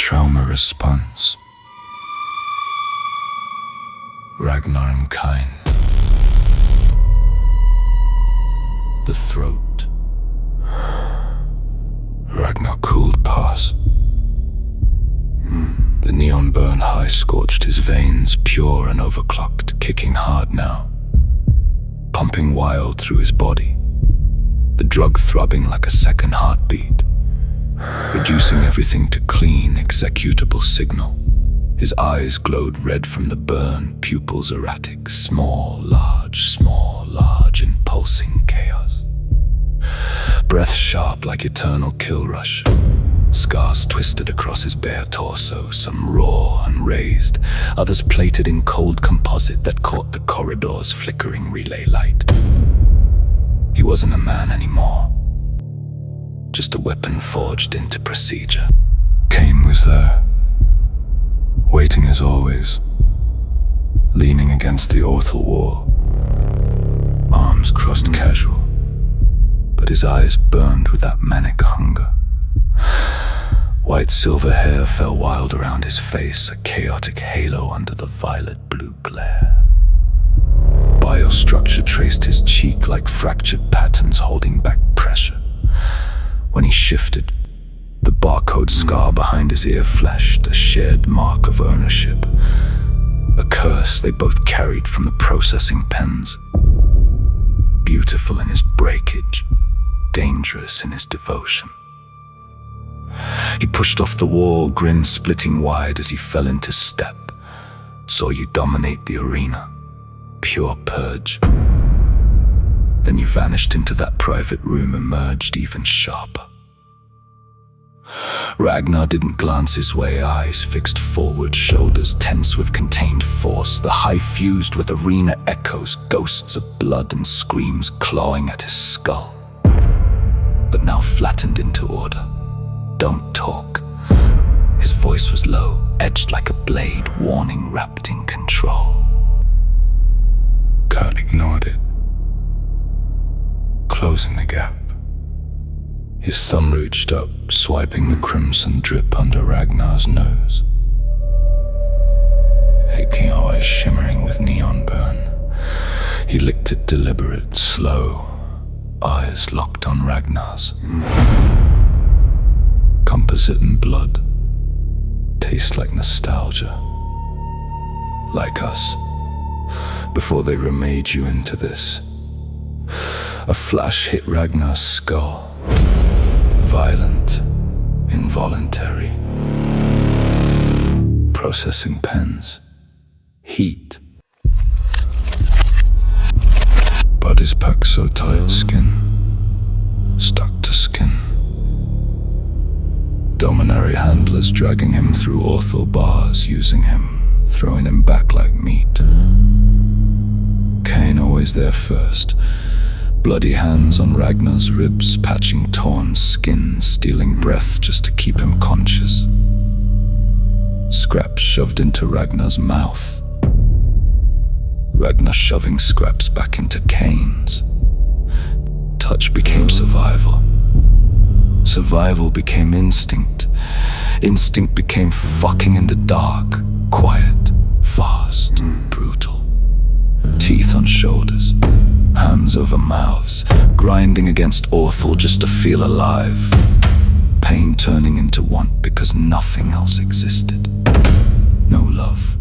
trauma response. Ragnar and Kaine. The throat. Ragnar cooled past. The neon burn high scorched his veins, pure and overclocked, kicking hard now, pumping wild through his body, the drug throbbing like a second heartbeat, reducing everything to clean, executable signal. His eyes glowed red from the burn, pupils erratic, small, large, in pulsing chaos. Breath sharp like eternal kill rush. Scars twisted across his bare torso, some raw and raised, others plated in cold composite that caught the corridor's flickering relay light. He wasn't a man anymore, just a weapon forged into procedure. Kaine was there, waiting as always, leaning against the orthal wall, arms crossed casual, but his eyes burned with that manic hunger. White silver hair fell wild around his face, a chaotic halo under the violet-blue glare. Biostructure traced his cheek like fractured patterns holding back pressure. When he shifted, the barcode scar behind his ear flashed, a shared mark of ownership, a curse they both carried from the processing pens. Beautiful in his breakage, dangerous in his devotion. He pushed off the wall, grin splitting wide as he fell into step. Saw you dominate the arena, pure purge. Then you vanished into that private room, emerged even sharper. Ragnar didn't glance his way, eyes fixed forward, shoulders tense with contained force, the high fused with arena echoes, ghosts of blood and screams clawing at his skull. But now flattened into order. Don't talk. His voice was low, edged like a blade, warning wrapped in control. Kurt ignored it, closing the gap. His thumb reached up, swiping the crimson drip under Ragnar's nose. Aching eyes shimmering with neon burn. He licked it deliberate, slow, eyes locked on Ragnar's. Composite and blood, taste like nostalgia. Like us, before they remade you into this. A flash hit Ragnar's skull. Violent, involuntary. Processing pens. Heat. Body's packed so tight, skin stuck to skin. Dominary handlers dragging him through orthal bars, using him, throwing him back like meat. Kaine always there first. Bloody hands on Ragnar's ribs, patching torn skin, stealing breath just to keep him conscious. Scraps shoved into Ragnar's mouth. Ragnar shoving scraps back into Kaine's. Touch became survival. Survival became instinct. Instinct became fucking in the dark, quiet, fast, brutal. Teeth on shoulders, hands over mouths, grinding against orthal just to feel alive. Pain turning into want because nothing else existed. No love,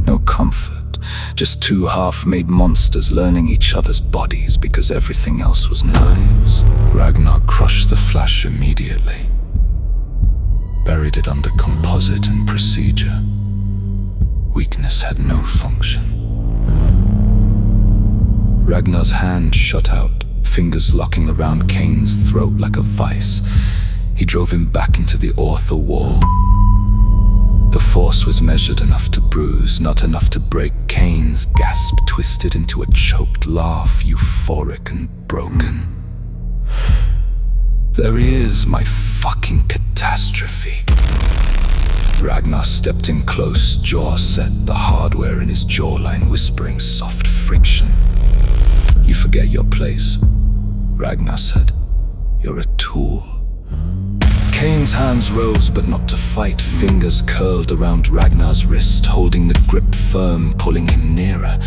no comfort, just two half-made monsters learning each other's bodies because everything else was knives. Ragnar crushed the flash immediately, buried it under composite and procedure. Weakness had no function. Ragnar's hand shot out, fingers locking around Kaine's throat like a vice. He drove him back into the orthal wall. The force was measured enough to bruise, not enough to break. Kaine's gasp twisted into a choked laugh, euphoric and broken. There he is, my fucking catastrophe. Ragnar stepped in close, jaw set, the hardware in his jawline whispering soft friction. You forget your place, Ragnar said. You're a tool. Kaine's hands rose, but not to fight. Fingers curled around Ragnar's wrist, holding the grip firm, pulling him nearer.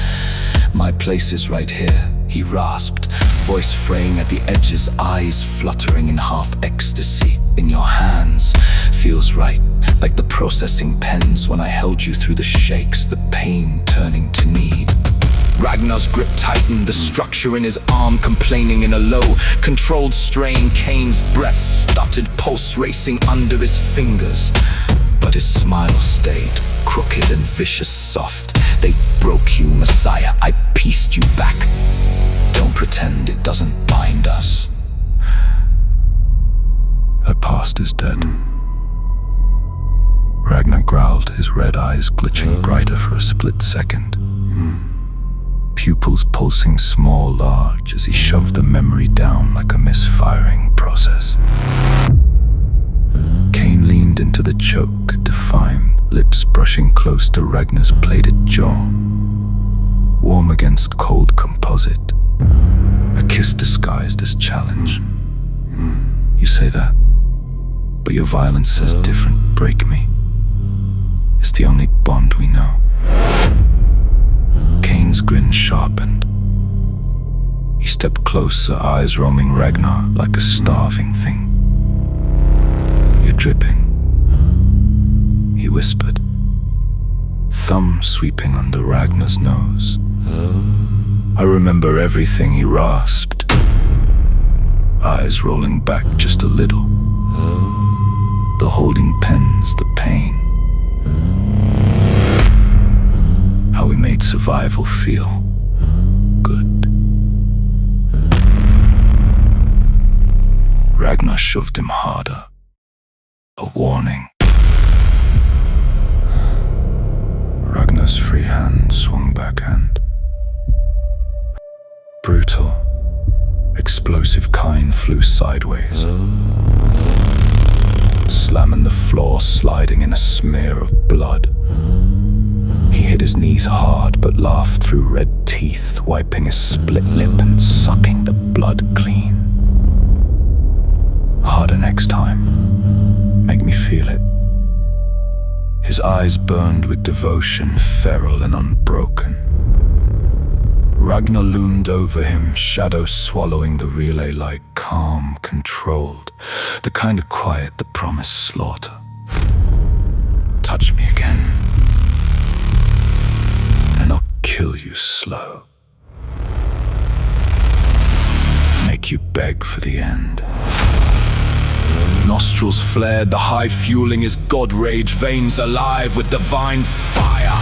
"My place is right here," he rasped, voice fraying at the edges, eyes fluttering in half ecstasy. "In your hands, feels right, like the processing pens when I held you through the shakes, the pain turning to need." Ragnar's grip tightened, the structure in his arm complaining in a low, controlled strain. Kaine's breath stuttered, pulse racing under his fingers. But his smile stayed, crooked and vicious soft. "They broke you, Messiah. I pieced you back. Don't pretend it doesn't bind us." The past is dead. Ragnar growled, his red eyes glitching brighter for a split second. Pupils pulsing small, large, as he shoved the memory down like a misfiring process. Kaine leaned into the choke, defiant, lips brushing close to Ragnar's plated jaw. Warm against cold composite, a kiss disguised as challenge. "You say that, but your violence says different. Break me. It's the only bond we know." Kaine's grin sharpened. He stepped closer, eyes roaming Ragnar like a starving thing. "You're dripping," he whispered, thumb sweeping under Ragnar's nose. "I remember everything," he rasped, eyes rolling back just a little. The holding pens, the pain. How we made survival feel good. Ragnar shoved him harder. A warning. Ragnar's free hand swung backhand. Brutal, explosive Kaine flew sideways, slamming the floor, sliding in a smear of blood. He hit his knees hard, but laughed through red teeth, wiping his split lip and sucking the blood clean. "Harder next time. Make me feel it." His eyes burned with devotion, feral and unbroken. Ragnar loomed over him, shadow swallowing the relay like calm, controlled, the kind of quiet that promised slaughter. "Touch me again, and I'll kill you slow. Make you beg for the end." Nostrils flared, the high fueling his god rage, veins alive with divine fire.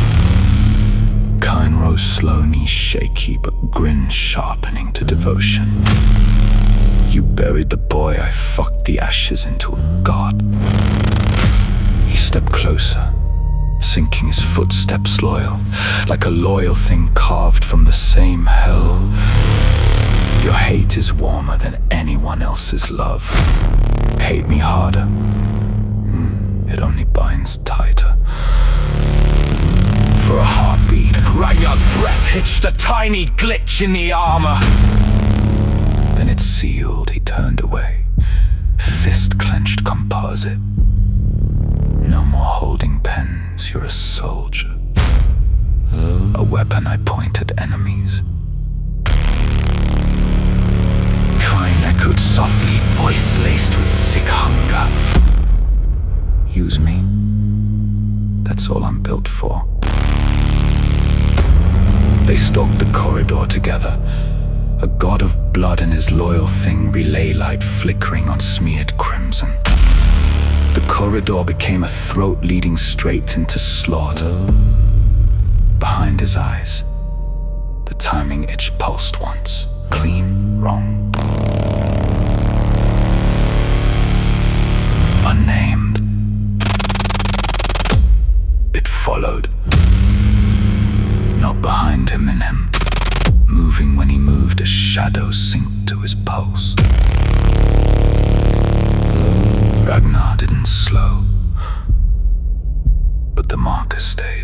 Kaine rose slow, knees shaky, but grin sharpening to devotion. "You buried the boy, I fucked the ashes into a god." He stepped closer, sinking his footsteps loyal, like a loyal thing carved from the same hell. "Your hate is warmer than anyone else's love. Hate me harder. It only binds tighter." For a heartbeat, Ragnar's breath hitched a tiny glitch in the armor. Then it sealed, he turned away, fist clenched composite. "No more holding pens, you're a soldier. A weapon I point at enemies." Kaine echoed softly, voice laced with sick hunger. "Use me. That's all I'm built for." They stalked the corridor together, a god of blood and his loyal thing, relay light flickering on smeared crimson. The corridor became a throat leading straight into slaughter. Behind his eyes, the timing itch pulsed once, clean, wrong. Unnamed. It followed. Not behind him, in him. Moving when he moved, a shadow synced to his pulse. Ragnar didn't slow, but the marker stayed.